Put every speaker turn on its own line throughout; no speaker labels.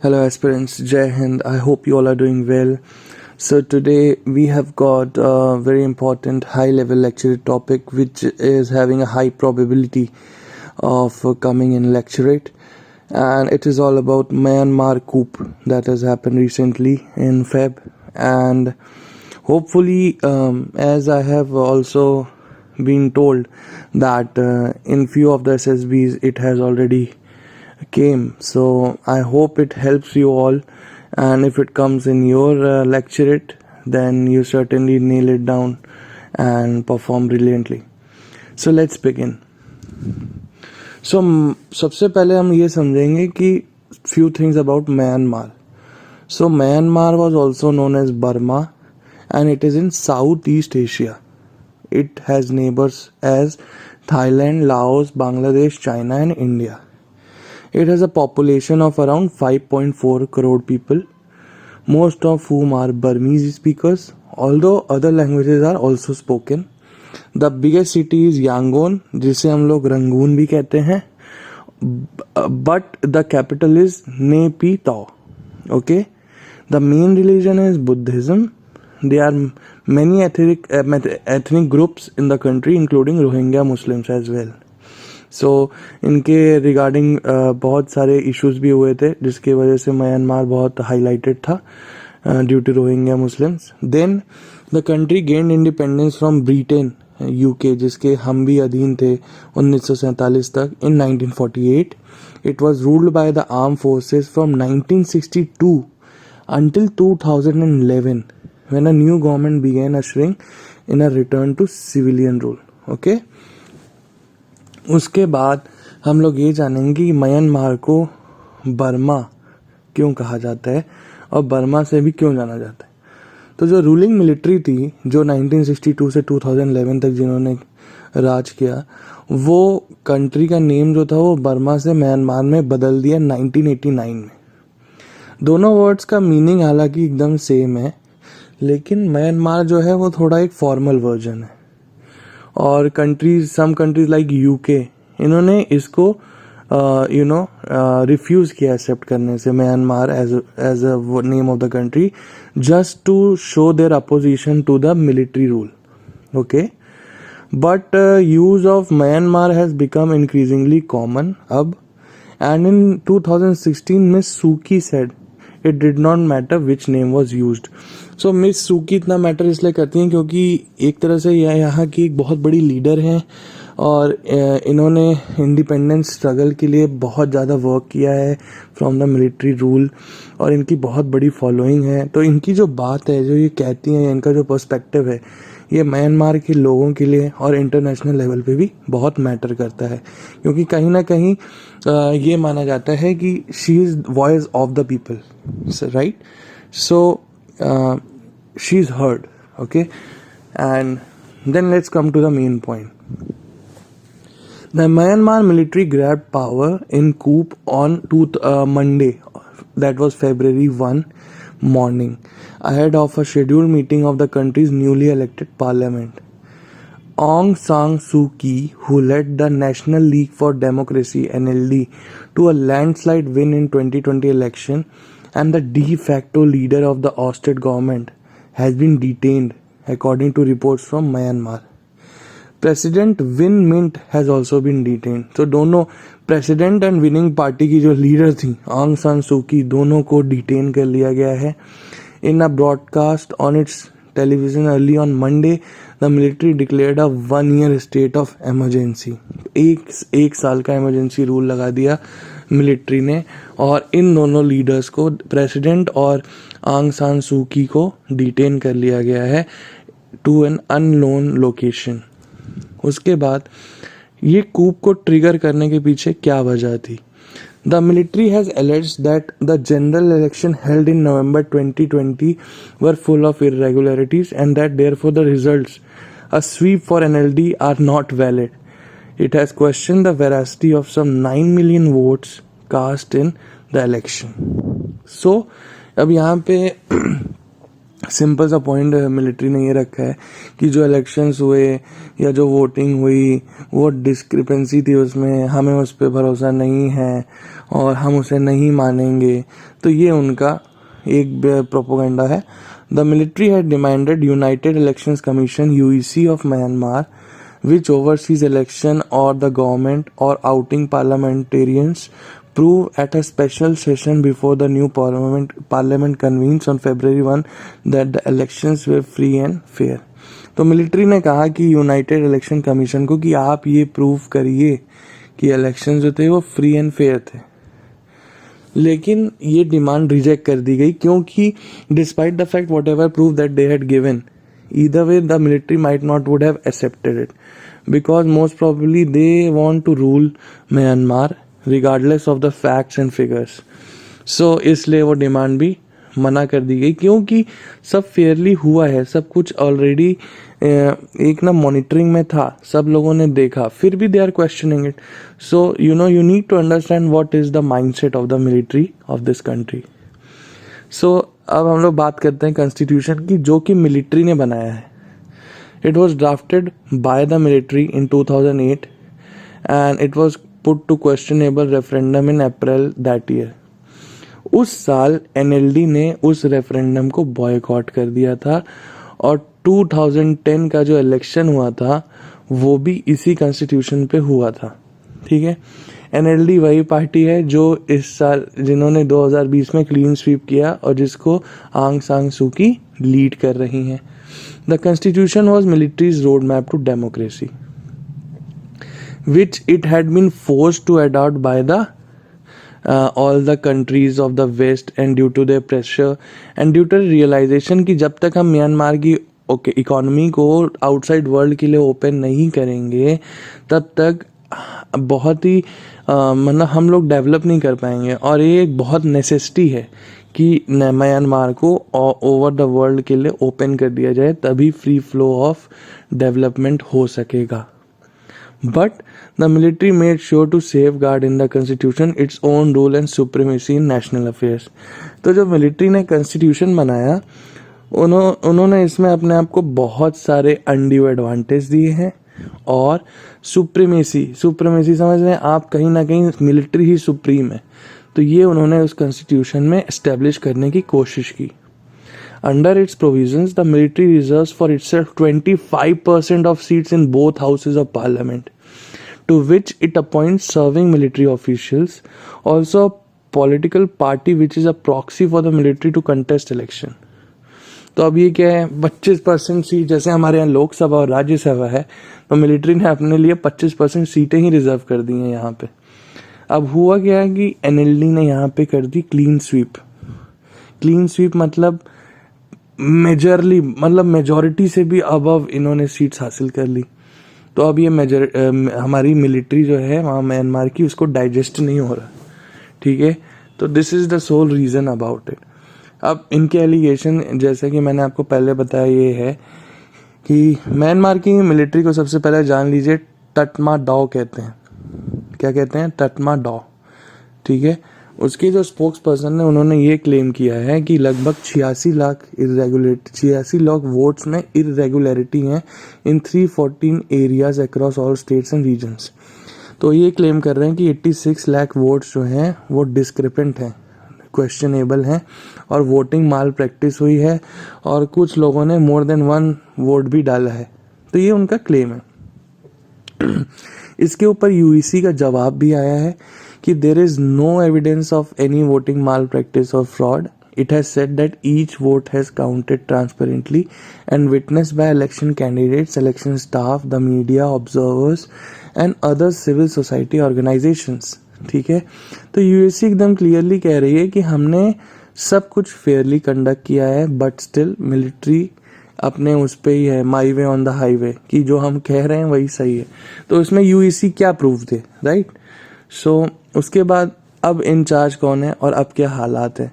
Hello, aspirants. Jai Hind. I hope you all are doing well. So, today we have got a very important high level lecture topic which is having a high probability of coming in lecturate, and it is all about Myanmar coup that has happened recently in Feb. And hopefully, as I have also been told that in few of the SSBs it has already came, so I hope it helps you all, and if it comes in your lecturate, then you certainly nail it down and perform brilliantly. So let's begin. So सबसे पहले हम ये समझेंगे कि few things about Myanmar. So Myanmar was also known as Burma, and it is in Southeast Asia. It has neighbors as Thailand, Laos, Bangladesh, China and India. It has a population of around 5.4 crore people, most of whom are Burmese speakers, although other languages are also spoken. The biggest city is Yangon, जिसे हम लोग Rangoon भी कहते हैं, but the capital is Naypyidaw. Okay, the main religion is Buddhism. There are many ethnic groups in the country, including Rohingya Muslims as well. सो इनके regarding बहुत सारे issues भी हुए थे, जिसकी वजह से म्यांमार बहुत हाईलाइटेड था due to Rohingya Muslims. Then the country gained independence from Britain UK, जिसके हम भी अधीन थे 1947 तक. In 1948 it was ruled by the arm forces from 1962 until 2011 when a new government began ushering in a return to civilian rule. Okay, उसके बाद हम लोग ये जानेंगे कि म्यांमार को बर्मा क्यों कहा जाता है और बर्मा से भी क्यों जाना जाता है. तो जो रूलिंग मिलिट्री थी, जो 1962 से 2011 तक जिन्होंने राज किया, वो कंट्री का नेम जो था वो बर्मा से म्यांमार में बदल दिया 1989 में. दोनों वर्ड्स का मीनिंग हालांकि एकदम सेम है, लेकिन म्यांमार जो है वो थोड़ा एक फॉर्मल वर्जन है. और सम कंट्रीज लाइक यूके, इन्होंने इसको रिफ्यूज किया एक्सेप्ट करने से Myanmar as a name of the country, just to show their opposition to the military rule. Okay, but use of Myanmar has become increasingly common अब. And in 2016 Miss Suu Kyi said it did not matter which name was used. So Miss Suu Kyi इतना matter इसलिए करती हैं क्योंकि एक तरह से यह यहाँ की एक बहुत बड़ी लीडर हैं और इन्होंने इंडिपेंडेंस स्ट्रगल के लिए बहुत ज़्यादा वर्क किया है फ्रॉम द मिलिट्री रूल, और इनकी बहुत बड़ी फॉलोइंग है. तो इनकी जो बात है, जो ये कहती हैं, इनका जो पर्सपेक्टिव है, ये म्यांमार के लोगों के लिए और इंटरनेशनल लेवल पे भी बहुत मैटर करता है, क्योंकि कहीं ना कहीं ये माना जाता है कि she is voice of the people, right. So she is heard. Okay, and then let's come to the main point. The Myanmar military grabbed power in coup on Monday, that was February 1 morning, ahead of a scheduled meeting of the country's newly elected parliament. Aung San Suu Kyi, who led the National League for Democracy (NLD) to a landslide win in 2020 election and the de facto leader of the ousted government, has been detained, according to reports from Myanmar. President Win Mint has also been detained. So दोनों president and winning party की जो leader थी आंग सान सू की, दोनों को detain कर लिया गया है. In a broadcast on its television early on Monday, the military declared a 1 year state of emergency. एक साल का इमरजेंसी रूल लगा दिया मिलिट्री ने, और इन दोनों लीडर्स को, प्रेसिडेंट और आंग सान सू की को, डिटेन कर लिया गया है टू एन अननोन लोकेशन. उसके बाद ये कूप को ट्रिगर करने के पीछे क्या वजह थी? The military has alleged that the general election held in November 2020 were full of irregularities and that therefore the results, a sweep for NLD, are not valid. It has questioned the veracity of some 9 million votes cast in the election. So, अब यहाँ पे simple सा point military ने ये रखा है कि जो इलेक्शंस हुए या जो वोटिंग हुई वो डिस्क्रिपेंसी थी, उसमें हमें उस पर भरोसा नहीं है और हम उसे नहीं मानेंगे। तो ये उनका एक प्रोपोगंडा है। The military had demanded United Elections Commission UEC of Myanmar which oversees election or the government or outing parliamentarians prove at a special session before the new parliament convenes on February 1 that the elections were free and fair। तो military ने कहा कि United election commission को कि आप ये prove करिए कि इलेक्शन जो थे वो फ्री एंड फेयर थे, लेकिन ये डिमांड रिजेक्ट कर दी गई क्योंकि despite the fact what ever proof that they had given, either way the military might not would have accepted it because most probably they want to rule Myanmar regardless of the facts and figures। so इसलिए वो demand भी मना कर दी गई क्योंकि सब Fairlie हुआ है, सब कुछ ऑलरेडी एक ना मॉनिटरिंग में था, सब लोगों ने देखा, फिर भी they are questioning it. So you know you need to understand what is the mindset of the military of this country. So अब हम लोग बात करते हैं कॉन्स्टिट्यूशन की जो कि मिलिट्री ने बनाया है। It was drafted by the military in 2008 and it was put to questionable referendum in April that year. उस साल एनएलडी ने उस रेफरेंडम को बॉयकॉट कर दिया था और 2010 का जो इलेक्शन हुआ था वो भी इसी कॉन्स्टिट्यूशन पे हुआ था। ठीक है, एनएलडी वही पार्टी है जो इस साल जिन्होंने 2020 में क्लीन स्वीप किया और जिसको आंग सांग सूकी लीड कर रही हैं। The constitution was military's road map to democracy which it had been forced to adopt by the all the countries of the west and due to their pressure and due to realization कि जब तक हम Myanmar की economy को outside world के लिए open नहीं करेंगे तब तक बहुत ही मतलब हम लोग डेवलप नहीं कर पाएंगे और ये एक बहुत नेसेसिटी है कि म्यांमार को ओवर द वर्ल्ड के लिए ओपन कर दिया जाए, तभी फ्री फ्लो ऑफ डेवलपमेंट हो सकेगा। But the military made sure to safeguard in the constitution its own role and supremacy in national affairs। तो जब मिलिट्री ने कॉन्स्टिट्यूशन बनाया उन्होंने इसमें अपने आप को बहुत सारे अनड्यू एडवांटेज दिए हैं और सुप्रीमेसी समझ रहे हैं आप, कहीं ना कहीं मिलिट्री ही सुप्रीम है, तो ये उन्होंने उस कॉन्स्टिट्यूशन में एस्टेब्लिश करने की कोशिश की। Under its provisions, the military reserves for itself 25% of seats in both houses of parliament, to which it appoints serving military officials, also a political party which is a proxy for the military to contest election। तो अब ये क्या है, 25% seat, जैसे हमारे यहाँ लोकसभा और राज्यसभा है तो मिलिट्री ने अपने लिए 25% सीटें ही रिजर्व कर दी हैं यहाँ पे। अब हुआ क्या है कि एनएलडी ने यहाँ पे कर दी क्लीन स्वीप मतलब मेजरली मतलब मेजॉरिटी से भी अबव इन्होंने सीट्स हासिल कर ली। तो अब ये हमारी मिलिट्री जो है वहाँ म्यांमार की उसको डाइजेस्ट नहीं हो रहा। ठीक है, तो this is the soul reason about it. अब इनके एलिगेशन जैसे कि मैंने आपको पहले बताया ये है कि म्यांमार की मिलिट्री को सबसे पहले जान लीजिए टटमा डॉ कहते हैं। क्या कहते हैं? टटमा डॉ। ठीक है, उसके जो स्पोक्स पर्सन ने उन्होंने ये क्लेम किया है कि लगभग 86 लाख वोट्स में इरेगुलरिटी हैं in 314 areas across all states and regions. तो ये क्लेम कर रहे हैं कि 86 लाख वोट्स जो हैं वो डिस्क्रिपेंट हैं, क्वेश्चनेबल हैं और वोटिंग माल प्रैक्टिस हुई है और कुछ लोगों ने मोर देन 1 वोट भी डाला है। तो ये उनका क्लेम है। इसके ऊपर यूईसी का जवाब भी आया है कि there is no evidence of any voting malpractice or fraud। It has said that each vote has counted transparently and witnessed by election candidates, election staff, the media, observers and other civil society organizations। ठीक है, तो USC एकदम clearly कह रही है कि हमने सब कुछ फेयरली कंडक्ट किया है, बट स्टिल मिलिट्री अपने उस पे ही है, माई वे ऑन द हाईवे, कि जो हम कह रहे हैं वही सही है। तो इसमें यूएससी क्या प्रूफ दे, राइट? सो उसके बाद अब इंचार्ज कौन है और अब क्या हालात है?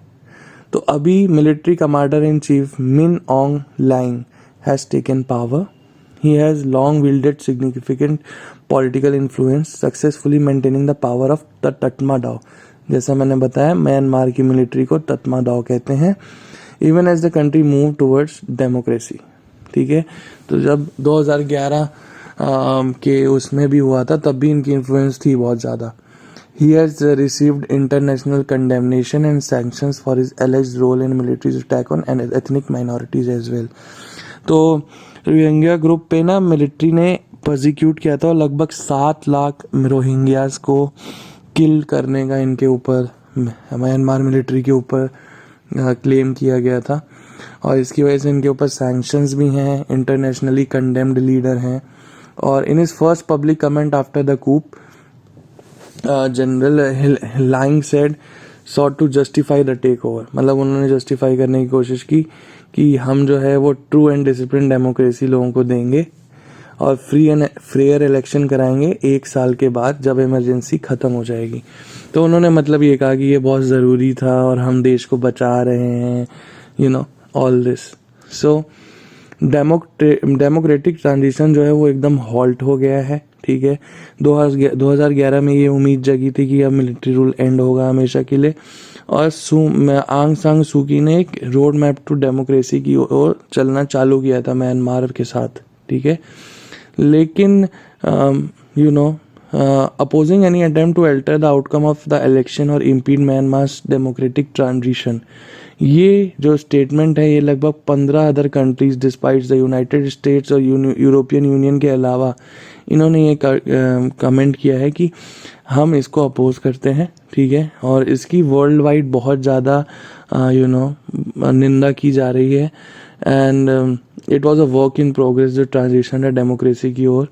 तो अभी military commander in chief Min Aung Hlaing has taken power. He has long wielded significant political influence, successfully maintaining the power of the Tatmadaw। जैसा मैंने बताया म्यांमार की मिलिट्री को तत्मादाव कहते हैं। Even as the country move towards democracy. ठीक है, तो जब 2011 के उसमें भी हुआ था तब भी इनकी इन्फ्लुएंस थी बहुत ज़्यादा। He has received international condemnation and sanctions for his alleged role in military attack on ethnic minorities as well. तो रोहिंग्या ग्रुप पे ना मिलिट्री ने प्रोसिक्यूट किया था और लगभग 7 लाख रोहिंग्यास को किल करने का इनके ऊपर म्यांमार मिलिट्री के ऊपर क्लेम किया गया था, और इसकी वजह से इनके ऊपर सैंक्शंस भी हैं, इंटरनेशनली कंडेम्ड लीडर हैं। और in his first public comment after the coup, General Hlaing said sought to justify the takeover, मतलब उन्होंने जस्टिफाई करने की कोशिश की कि हम जो है वो ट्रू एंड डिसिप्लिन डेमोक्रेसी लोगों को देंगे और फ्री एंड फेयर इलेक्शन कराएंगे 1 साल के बाद जब इमरजेंसी ख़त्म हो जाएगी। तो उन्होंने मतलब ये कहा कि ये बहुत ज़रूरी था और हम देश को बचा रहे हैं, you know, all this. So democratic transition जो है वो एकदम हॉल्ट हो गया है। ठीक है, 2011 में ये उम्मीद जगी थी कि अब मिलिट्री रूल एंड होगा हमेशा के लिए, और आंग सान सू की ने एक रोड मैप टू डेमोक्रेसी की ओर चलना चालू किया था म्यांमार के साथ। ठीक है, लेकिन you know, opposing any attempt to alter the outcome of the election or impede Myanmar's democratic transition, ये जो स्टेटमेंट है ये लगभग 15 other countries despite the United states और यूरोपियन यूनियन के अलावा इन्होंने ये कमेंट किया है कि हम इसको अपोज करते हैं। ठीक है, और इसकी वर्ल्ड वाइड बहुत ज़्यादा यू नो निंदा की जा रही है, and it was a work in progress जो ट्रांजिशन है डेमोक्रेसी की ओर,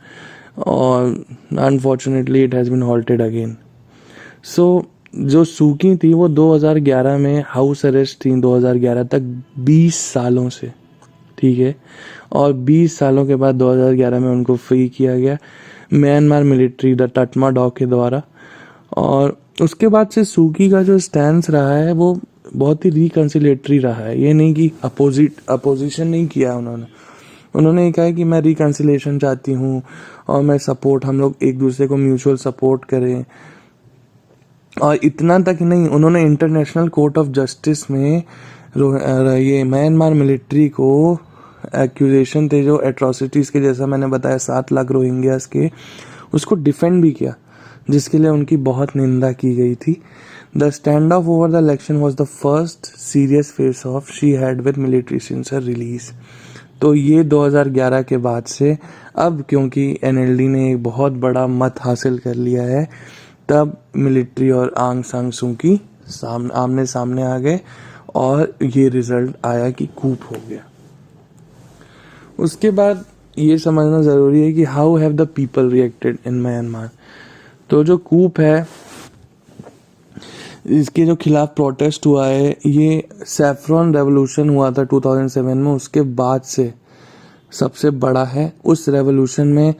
और unfortunately it has been halted again. So जो सूकी थी वो 2011 में हाउस अरेस्ट थी 2011 तक 20 सालों से। ठीक है, और 20 सालों के बाद 2011 में उनको फ्री किया गया म्यांमार मिलिट्री द टटमा के द्वारा। और उसके बाद से सूकी का जो स्टैंस रहा है वो बहुत ही रिकन्सिलेटरी रहा है। ये नहीं कि अपोजिशन नहीं किया उन्होंने ये कहा है कि मैं रिकन्सिलेशन चाहती हूँ और मैं सपोर्ट, हम लोग एक दूसरे को म्यूचुअल सपोर्ट करें। और इतना तक नहीं, उन्होंने इंटरनेशनल कोर्ट ऑफ जस्टिस में ये म्यांमार मिलिट्री को एक्यूजेशन थे जो एट्रोसिटीज़ के, जैसा मैंने बताया 7 लाख रोहिंग्यास के, उसको डिफेंड भी किया, जिसके लिए उनकी बहुत निंदा की गई थी। The stand of over the election was the first serious face of she had with military since her release. तो ये 2011 के बाद से अब क्योंकि एनएलडी ने एक बहुत बड़ा मत हासिल कर लिया है, तब मिलिट्री और आंग सान सू की आमने सामने आ गए और ये रिजल्ट आया कि कूप हो गया। उसके बाद ये समझना ज़रूरी है कि how have the people reacted in Myanmar. तो जो कूप है इसके जो खिलाफ प्रोटेस्ट हुआ है, ये सैफ्रॉन रेवोल्यूशन हुआ था 2007 में, उसके बाद से सबसे बड़ा है। उस रेवोल्यूशन में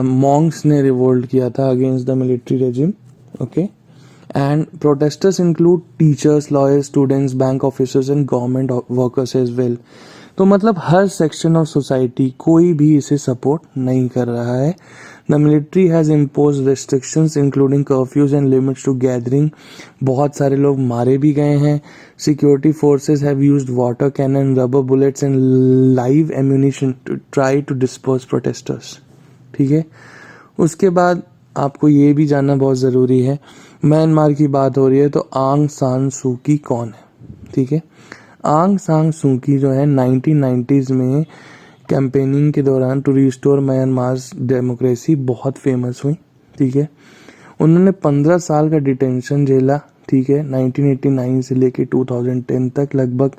मॉन्क्स ने रिवोल्ट किया था against the military regime. Okay, and protesters include teachers, lawyers, students, bank officers and government workers as well. तो मतलब हर सेक्शन ऑफ सोसाइटी, कोई भी इसे सपोर्ट नहीं कर रहा है। The military has impose restrictions including curfews and limits to gathering. बहुत सारे लोग मारे भी गए हैं। Security forces have used water cannon, rubber bullets and live ammunition to try to disperse protesters. ठीक है, उसके बाद आपको ये भी जानना बहुत ज़रूरी है, म्यांमार की बात हो रही है तो आंग सान सू की कौन है। ठीक है, आंग सान सू की जो है 1990s में कैंपेनिंग के दौरान टू रिस्टोर म्यांमार डेमोक्रेसी बहुत फेमस हुई। ठीक है, उन्होंने 15 साल का डिटेंशन झेला। ठीक है, 1989 से लेके 2010 तक, लगभग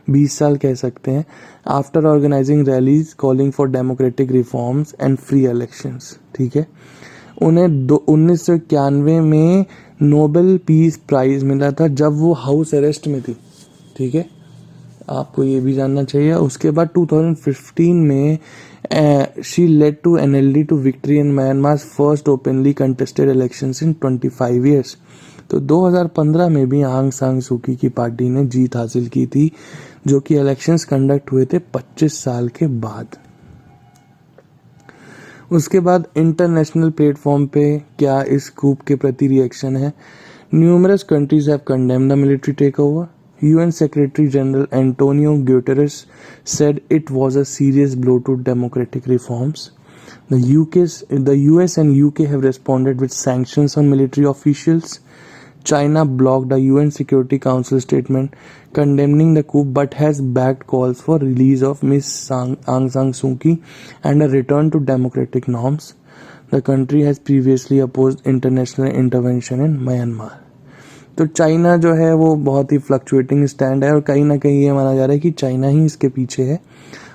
20 साल कह सकते हैं। After organising rallies calling for democratic reforms and free elections. ठीक है, उन्हें 1991 में नोबेल पीस प्राइज मिला था जब वो हाउस अरेस्ट में थी। ठीक है, आपको ये भी जानना चाहिए। उसके बाद 2015 में she led to NLD to victory in Myanmar first openly contested elections in 25 years. तो 2015 में भी आंग सान सू की पार्टी ने जीत हासिल की थी, जो कि इलेक्शंस कंडक्ट हुए थे 25 साल के बाद। उसके बाद इंटरनेशनल प्लेटफॉर्म पे क्या इस कूप के प्रति रिएक्शन है। Numerous countries have condemned the military takeover. UN Secretary General Antonio Guterres said it was a serious blow to democratic reforms. The US and UK have responded with sanctions on military officials. China blocked a UN Security Council statement condemning the coup but has backed calls for release of Ms. Aung San Suu Kyi and a return to democratic norms. The country has previously opposed international intervention in Myanmar. तो China जो है वो बहुत ही fluctuating stand है और कहीं ना कहीं ये माना जा रहा है कि चाइना ही इसके पीछे है.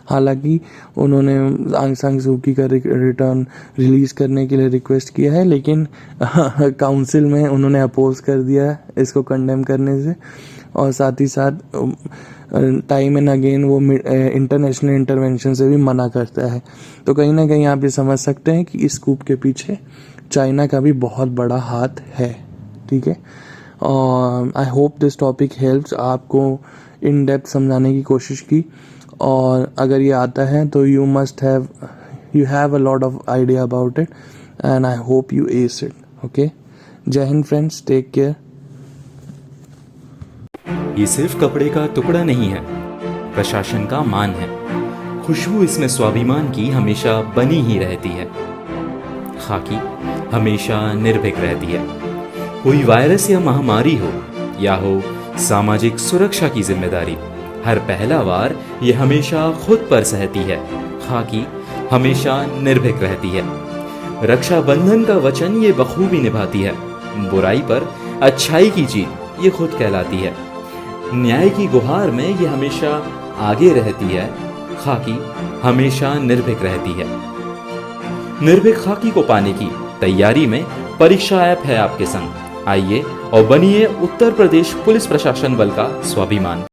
हालांकि उन्होंने आंग सान सू की का रिटर्न रिलीज़ करने के लिए रिक्वेस्ट किया है, लेकिन काउंसिल में उन्होंने अपोज कर दिया है इसको कंडेम करने से, और साथ ही साथ टाइम एंड अगेन वो इंटरनेशनल इंटरवेंशन से भी मना करता है. तो कहीं ना कहीं आप ये समझ सकते हैं कि इस कूप के पीछे चाइना का भी बहुत बड़ा हाथ है. ठीक है, और I hope this topic helps. आपको इन डेप्थ समझाने की कोशिश की, और अगर ये आता है तो you have a lot of idea about it and I hope U S it. Okay, जय हिंद फ्रेंड्स, टेक केयर.
ये सिर्फ कपड़े का टुकड़ा नहीं है, प्रशासन का मान है. खुशबू इसमें स्वाभिमान की हमेशा बनी ही रहती है. खाकी हमेशा निर्भीक रहती है. कोई वायरस या महामारी हो या हो सामाजिक सुरक्षा की जिम्मेदारी, हर पहला वार ये हमेशा खुद पर सहती है. खाकी हमेशा निर्भीक रहती है. रक्षाबंधन का वचन ये बखूबी निभाती है. बुराई पर अच्छाई की जीत ये खुद कहलाती है. न्याय की गुहार में ये हमेशा आगे रहती है. खाकी हमेशा निर्भीक रहती है. निर्भीक खाकी को पाने की तैयारी में परीक्षा ऐप है आपके संग. आइए और बनिए उत्तर प्रदेश पुलिस प्रशासन बल का स्वाभिमान.